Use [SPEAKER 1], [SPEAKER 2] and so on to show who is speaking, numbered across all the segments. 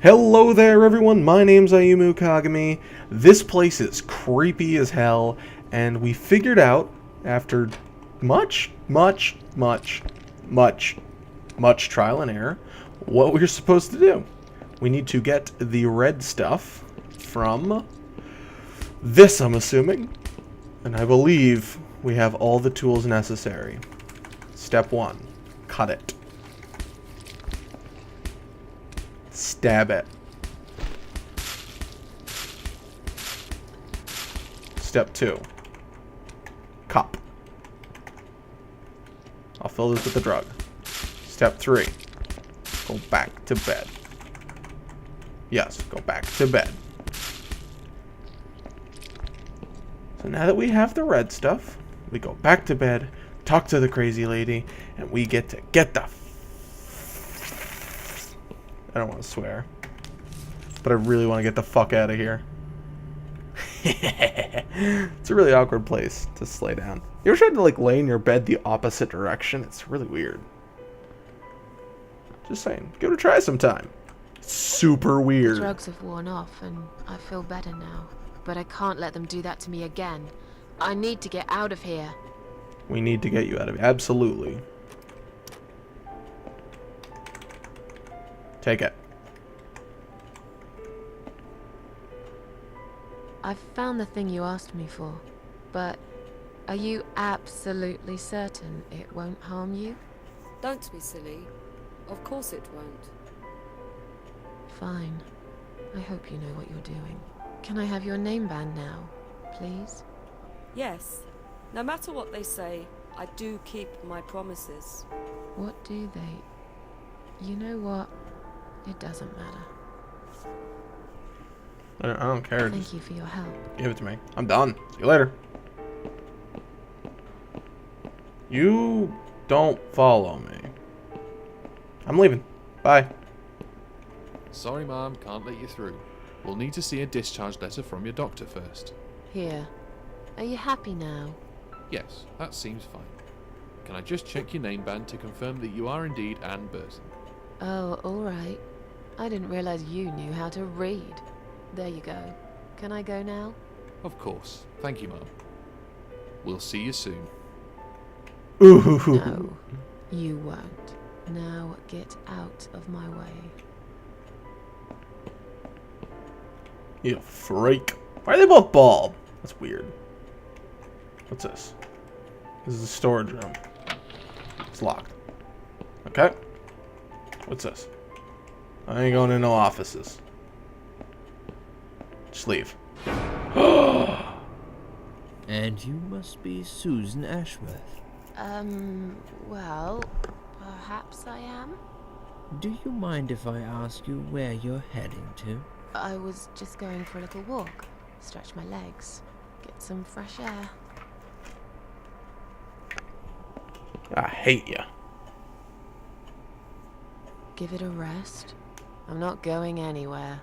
[SPEAKER 1] Hello there everyone, my name's Ayumu Kagami. This place is creepy as hell, and we figured out, after much trial and error, what we're supposed to do. We need to get the red stuff from this, I'm assuming, and I believe we have all the tools necessary. Step 1, cut it. Stab it. Step 2. Cup. I'll fill this with the drug. Step 3. Go back to bed. Yes, go back to bed. So now that we have the red stuff, we go back to bed, talk to the crazy lady, and we get to get the I don't want to swear, but I really want to get the fuck out of here. It's a really awkward place to lay down. You ever tried to lay in your bed the opposite direction? It's really weird. Just saying, give it a try sometime. It's super weird.
[SPEAKER 2] The drugs have worn off and I feel better now, but I can't let them do that to me again. I need to get out of here.
[SPEAKER 1] We need to get you out of here. Absolutely. Take it.
[SPEAKER 2] I've found the thing you asked me for, but are you absolutely certain it won't harm you?
[SPEAKER 3] Don't be silly. Of course it won't.
[SPEAKER 2] Fine. I hope you know what you're doing. Can I have your name band now, please?
[SPEAKER 3] Yes. No matter what they say, I do keep my promises.
[SPEAKER 2] What do they... You know what? It doesn't matter.
[SPEAKER 1] I don't care.
[SPEAKER 2] Thank you for your help.
[SPEAKER 1] Give it to me. I'm done. See you later. You don't follow me. I'm leaving. Bye.
[SPEAKER 4] Sorry, Mom, can't let you through. We'll need to see a discharge letter from your doctor first.
[SPEAKER 2] Here. Are you happy now?
[SPEAKER 4] Yes, that seems fine. Can I just check your name band to confirm that you are indeed Anne Burton?
[SPEAKER 2] Oh, alright. I didn't realize you knew how to read. There you go. Can I go now?
[SPEAKER 4] Of course. Thank you, Mom. We'll see you soon.
[SPEAKER 1] Ooh.
[SPEAKER 2] No, you won't. Now get out of my way.
[SPEAKER 1] You freak. Why are they both bald? That's weird. What's this? This is a storage room. It's locked. Okay. What's this? I ain't going in no offices. Just leave.
[SPEAKER 5] And you must be Susan Ashworth.
[SPEAKER 2] Well, perhaps I am?
[SPEAKER 5] Do you mind if I ask you where you're heading to?
[SPEAKER 2] I was just going for a little walk. Stretch my legs. Get some fresh air.
[SPEAKER 1] I hate you.
[SPEAKER 2] Give it a rest. I'm not going anywhere.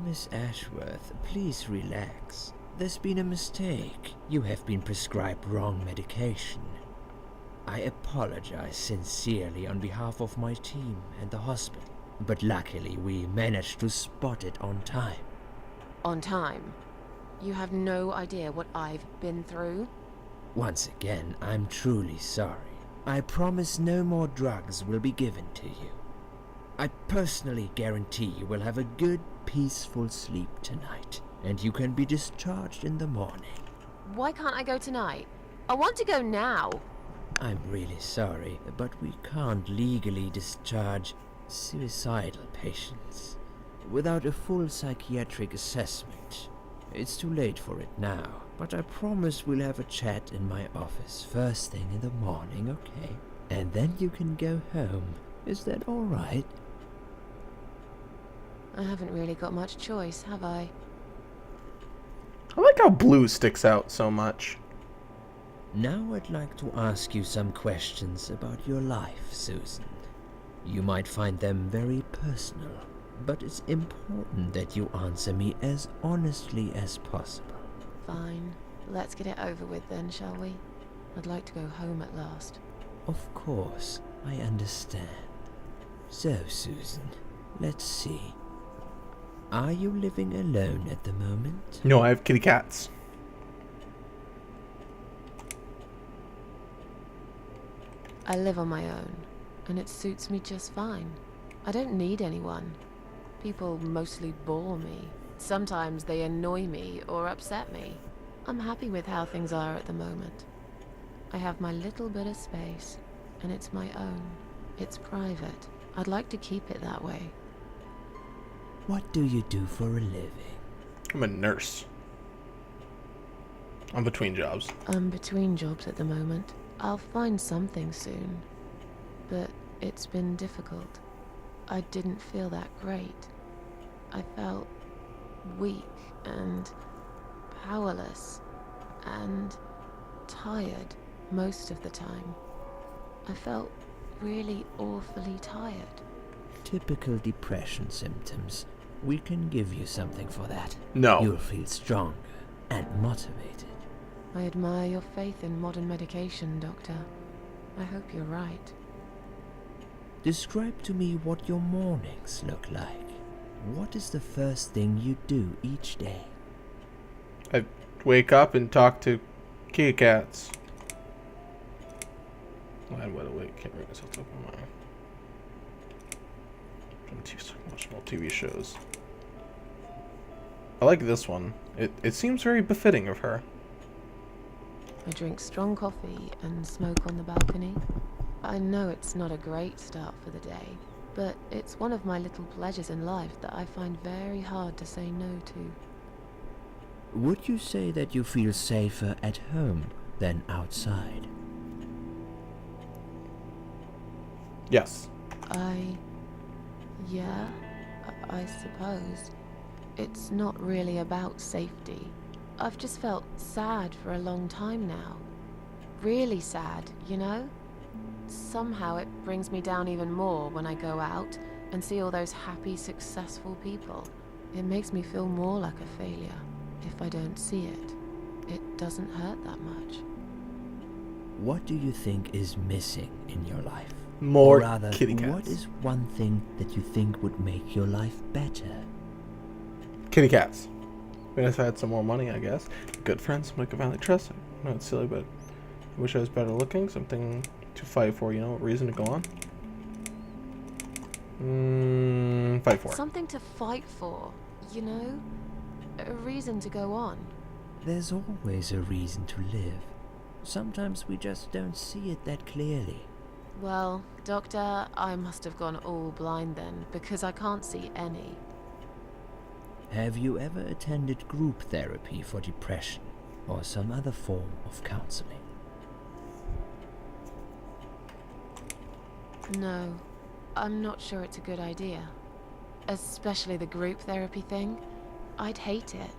[SPEAKER 5] Miss Ashworth, please relax. There's been a mistake. You have been prescribed wrong medication. I apologize sincerely on behalf of my team and the hospital, but luckily we managed to spot it on time.
[SPEAKER 2] On time? You have no idea what I've been through?
[SPEAKER 5] Once again, I'm truly sorry. I promise no more drugs will be given to you. I personally guarantee you will have a good, peaceful sleep tonight, and you can be discharged in the morning.
[SPEAKER 2] Why can't I go tonight? I want to go now.
[SPEAKER 5] I'm really sorry, but we can't legally discharge suicidal patients without a full psychiatric assessment. It's too late for it now, but I promise we'll have a chat in my office first thing in the morning, okay? And then you can go home. Is that all right?
[SPEAKER 2] I haven't really got much choice, have I?
[SPEAKER 1] I like how blue sticks out so much.
[SPEAKER 5] Now I'd like to ask you some questions about your life, Susan. You might find them very personal, but it's important that you answer me as honestly as possible.
[SPEAKER 2] Fine. Let's get it over with then, shall we? I'd like to go home at last.
[SPEAKER 5] Of course, I understand. So, Susan, let's see. Are you living alone at the moment?
[SPEAKER 1] No, I have kitty cats.
[SPEAKER 2] I live on my own, and it suits me just fine. I don't need anyone. People mostly bore me. Sometimes they annoy me or upset me. I'm happy with how things are at the moment. I have my little bit of space, and it's my own. It's private. I'd like to keep it that way.
[SPEAKER 5] What do you do for a living?
[SPEAKER 1] I'm a nurse. I'm between jobs.
[SPEAKER 2] I'm between jobs at the moment. I'll find something soon. But it's been difficult. I didn't feel that great. I felt weak and powerless and tired most of the time. I felt really awfully tired.
[SPEAKER 5] Typical depression symptoms. We can give you something for that.
[SPEAKER 1] No.
[SPEAKER 5] You'll feel stronger and motivated.
[SPEAKER 2] I admire your faith in modern medication, Doctor. I hope you're right.
[SPEAKER 5] Describe to me what your mornings look like. What is the first thing you do each day?
[SPEAKER 1] I wake up and talk to kitty cats. I'm wide awake. Can't bring myself to open my eye. I'm too stuck watching all TV shows. I like this one. It seems very befitting of her.
[SPEAKER 2] I drink strong coffee and smoke on the balcony. I know it's not a great start for the day, but it's one of my little pleasures in life that I find very hard to say no to.
[SPEAKER 5] Would you say that you feel safer at home than outside?
[SPEAKER 1] Yes.
[SPEAKER 2] Yeah, I suppose. It's not really about safety. I've just felt sad for a long time now. Really sad, you know? Somehow it brings me down even more when I go out and see all those happy, successful people. It makes me feel more like a failure. If I don't see it, it doesn't hurt that much.
[SPEAKER 5] What do you think is missing in your life?
[SPEAKER 1] More
[SPEAKER 5] or rather,
[SPEAKER 1] kitty cats.
[SPEAKER 5] what is one thing that you think would make your life better?
[SPEAKER 1] Kitty cats. I mean, if I had some more money, I guess. Good friends, somebody I could finally trust. I know it's silly, but I wish I was better looking. Something to fight for, you know, a reason to go on. Fight for.
[SPEAKER 2] Something to fight for, you know? A reason to go on.
[SPEAKER 5] There's always a reason to live. Sometimes we just don't see it that clearly.
[SPEAKER 2] Well, Doctor, I must have gone all blind then, because I can't see any.
[SPEAKER 5] Have you ever attended group therapy for depression or some other form of counseling?
[SPEAKER 2] No, I'm not sure it's a good idea. Especially the group therapy thing. I'd hate it.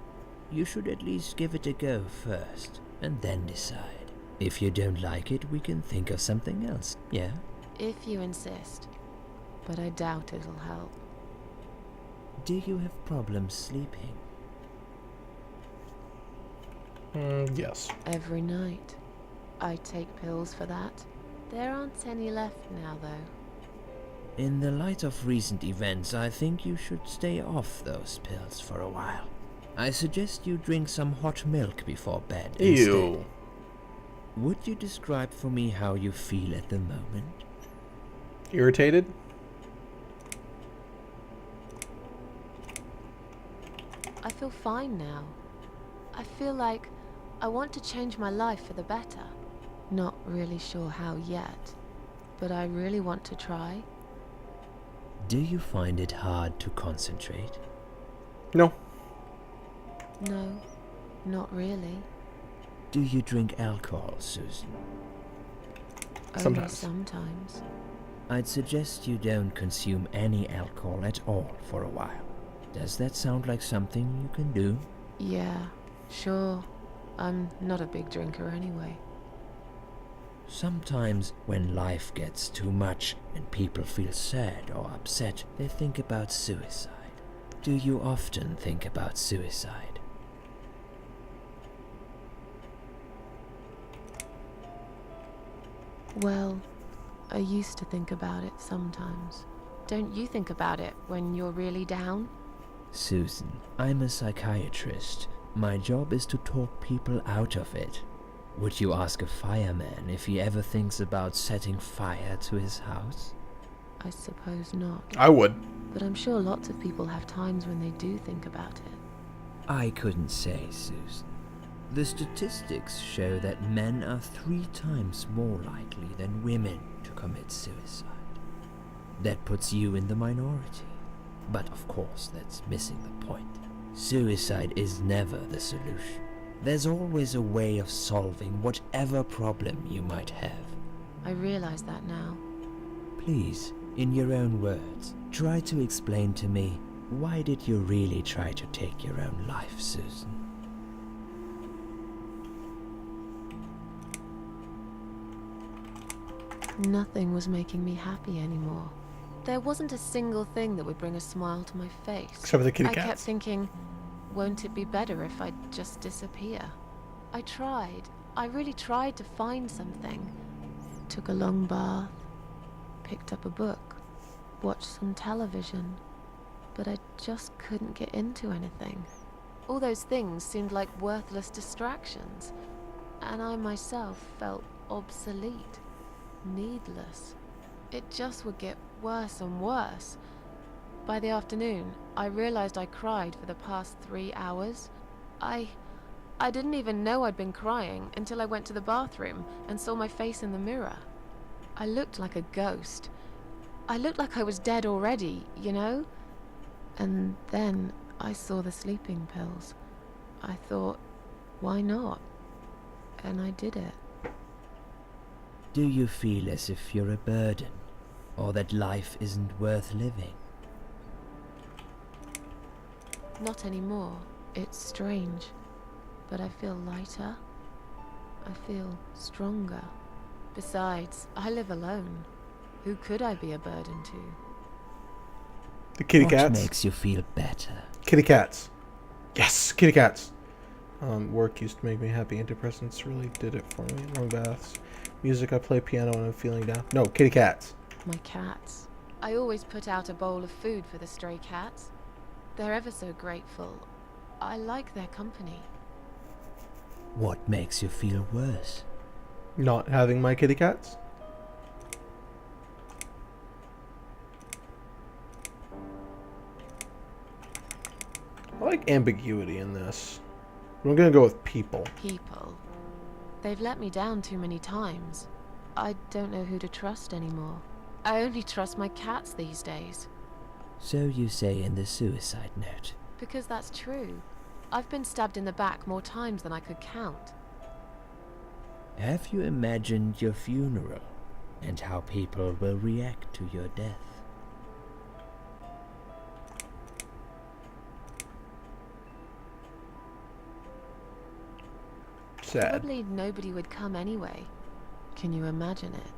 [SPEAKER 5] You should at least give it a go first, and then decide. If you don't like it, we can think of something else, yeah?
[SPEAKER 2] If you insist. But I doubt it'll help.
[SPEAKER 5] Do you have problems sleeping?
[SPEAKER 1] Yes.
[SPEAKER 2] Every night. I take pills for that. There aren't any left now, though.
[SPEAKER 5] In the light of recent events, I think you should stay off those pills for a while. I suggest you drink some hot milk before bed instead.
[SPEAKER 1] Ew.
[SPEAKER 5] Would you describe for me how you feel at the moment?
[SPEAKER 1] Irritated?
[SPEAKER 2] I feel fine now. I feel like I want to change my life for the better. Not really sure how yet, but I really want to try.
[SPEAKER 5] Do you find it hard to concentrate?
[SPEAKER 1] No.
[SPEAKER 2] No, not really.
[SPEAKER 5] Do you drink alcohol, Susan?
[SPEAKER 2] Only
[SPEAKER 1] Sometimes.
[SPEAKER 2] sometimes.
[SPEAKER 5] I'd suggest you don't consume any alcohol at all for a while. Does that sound like something you can do?
[SPEAKER 2] Yeah, sure. I'm not a big drinker anyway.
[SPEAKER 5] Sometimes when life gets too much and people feel sad or upset, they think about suicide. Do you often think about suicide?
[SPEAKER 2] Well, I used to think about it sometimes. Don't you think about it when you're really down?
[SPEAKER 5] Susan, I'm a psychiatrist. My job is to talk people out of it. Would you ask a fireman if he ever thinks about setting fire to his house?
[SPEAKER 2] I suppose not.
[SPEAKER 1] I would.
[SPEAKER 2] But I'm sure lots of people have times when they do think about it.
[SPEAKER 5] I couldn't say, Susan. The statistics show that men are 3 times more likely than women to commit suicide. That puts you in the minority. But of course, that's missing the point. Suicide is never the solution. There's always a way of solving whatever problem you might have.
[SPEAKER 2] I realize that now.
[SPEAKER 5] Please, in your own words, try to explain to me, why did you really try to take your own life, Susan?
[SPEAKER 2] Nothing was making me happy anymore. There wasn't a single thing that would bring a smile to my face.
[SPEAKER 1] Except for the kitty
[SPEAKER 2] I kept
[SPEAKER 1] cats.
[SPEAKER 2] thinking, won't it be better if I just disappear? I tried. I really tried to find something. Took a long bath, picked up a book, watched some television, but I just couldn't get into anything. All those things seemed like worthless distractions, and I myself felt obsolete, needless. It just would get worse and worse. By the afternoon, I realized I cried for the past 3 hours. I didn't even know I'd been crying until I went to the bathroom and saw my face in the mirror. I looked like a ghost. I looked like I was dead already, you know? And then I saw the sleeping pills. I thought, why not? And I did it.
[SPEAKER 5] Do you feel as if you're a burden, or that life isn't worth living?
[SPEAKER 2] Not anymore. It's strange. But I feel lighter. I feel stronger. Besides, I live alone. Who could I be a burden to?
[SPEAKER 1] The kitty
[SPEAKER 5] What
[SPEAKER 1] cats.
[SPEAKER 5] makes you feel better?
[SPEAKER 1] Kitty cats. Yes, kitty cats. Work used to make me happy. Antidepressants really did it for me. Long baths. Music, I play piano when I'm feeling down. No, kitty cats.
[SPEAKER 2] My cats. I always put out a bowl of food for the stray cats. They're ever so grateful. I like their company.
[SPEAKER 5] What makes you feel worse?
[SPEAKER 1] Not having my kitty cats. I like ambiguity in this. I'm gonna go with people.
[SPEAKER 2] People. They've let me down too many times. I don't know who to trust anymore. I only trust my cats these days.
[SPEAKER 5] So you say in the suicide note.
[SPEAKER 2] Because that's true. I've been stabbed in the back more times than I could count.
[SPEAKER 5] Have you imagined your funeral and how people will react to your death?
[SPEAKER 1] Sad.
[SPEAKER 2] Probably nobody would come anyway. Can you imagine it?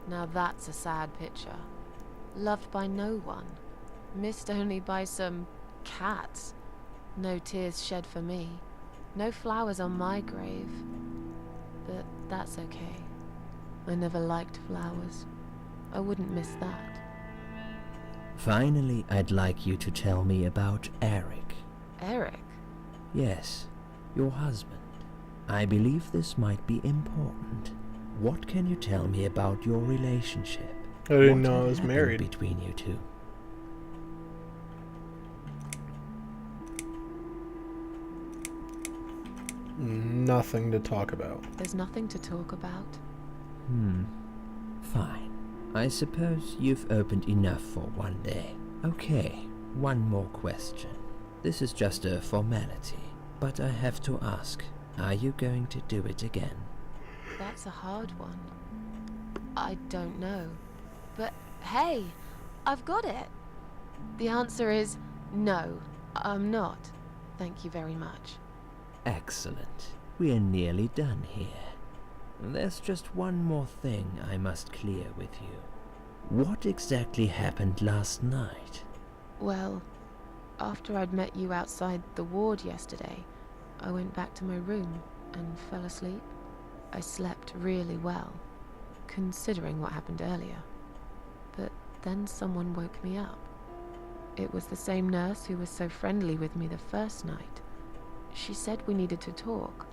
[SPEAKER 2] Now that's a sad picture. Loved by no one. Missed only by some cats. No tears shed for me. No flowers on my grave. But that's okay. I never liked flowers. I wouldn't miss that.
[SPEAKER 5] Finally, I'd like you to tell me about Eric.
[SPEAKER 2] Eric?
[SPEAKER 5] Yes, your husband. I believe this might be important. What can you tell me about your relationship?
[SPEAKER 1] I didn't
[SPEAKER 5] What
[SPEAKER 1] know I
[SPEAKER 5] had
[SPEAKER 1] was
[SPEAKER 5] happened
[SPEAKER 1] married.
[SPEAKER 5] between you two?
[SPEAKER 1] Nothing to talk about.
[SPEAKER 2] There's nothing to talk about.
[SPEAKER 5] Fine. I suppose you've opened enough for one day. Okay, one more question. This is just a formality, but I have to ask, are you going to do it again?
[SPEAKER 2] That's a hard one. I don't know. But hey, I've got it. The answer is no, I'm not. Thank you very much.
[SPEAKER 5] Excellent. We're nearly done here. There's just one more thing I must clear with you. What exactly happened last night?
[SPEAKER 2] Well, after I'd met you outside the ward yesterday, I went back to my room and fell asleep. I slept really well, considering what happened earlier. But then someone woke me up. It was the same nurse who was so friendly with me the first night. She said we needed to talk.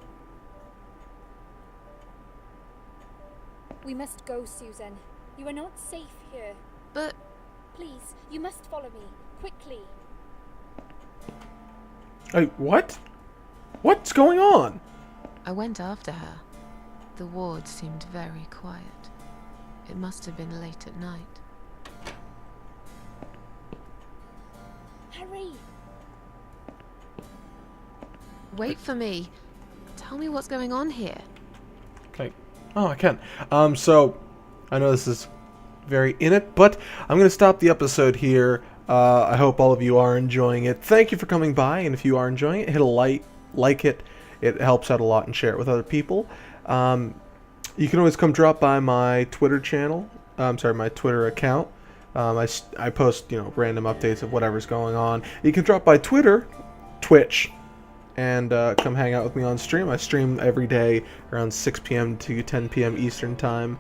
[SPEAKER 6] We must go, Susan. You are not safe here.
[SPEAKER 2] But
[SPEAKER 6] Please, you must follow me. Quickly.
[SPEAKER 1] Hey, what? What's going on?
[SPEAKER 2] I went after her. The ward seemed very quiet. It must have been late at night.
[SPEAKER 6] Hurry!
[SPEAKER 2] Wait for me. Tell me what's going on here.
[SPEAKER 1] Okay. Oh, I can. So, I know this is very in it, but I'm going to stop the episode here. I hope all of you are enjoying it. Thank you for coming by, and if you are enjoying it, hit a like it. It helps out a lot, and share it with other people. You can always come drop by my Twitter channel. My Twitter account. I post, random updates of whatever's going on. You can drop by Twitch, and come hang out with me on stream. I stream every day around 6 p.m. to 10 p.m. Eastern Time.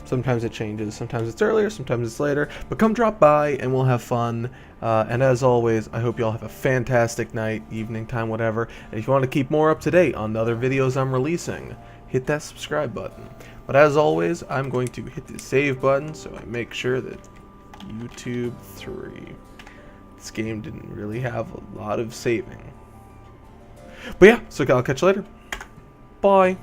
[SPEAKER 1] Sometimes it changes. Sometimes it's earlier, sometimes it's later. But come drop by, and we'll have fun. And as always, I hope you all have a fantastic night, evening time, whatever. And if you want to keep more up to date on the other videos I'm releasing, hit that subscribe button. But as always, I'm going to hit the save button so I make sure that YouTube 3. This game didn't really have a lot of saving. But yeah, so I'll catch you later. Bye.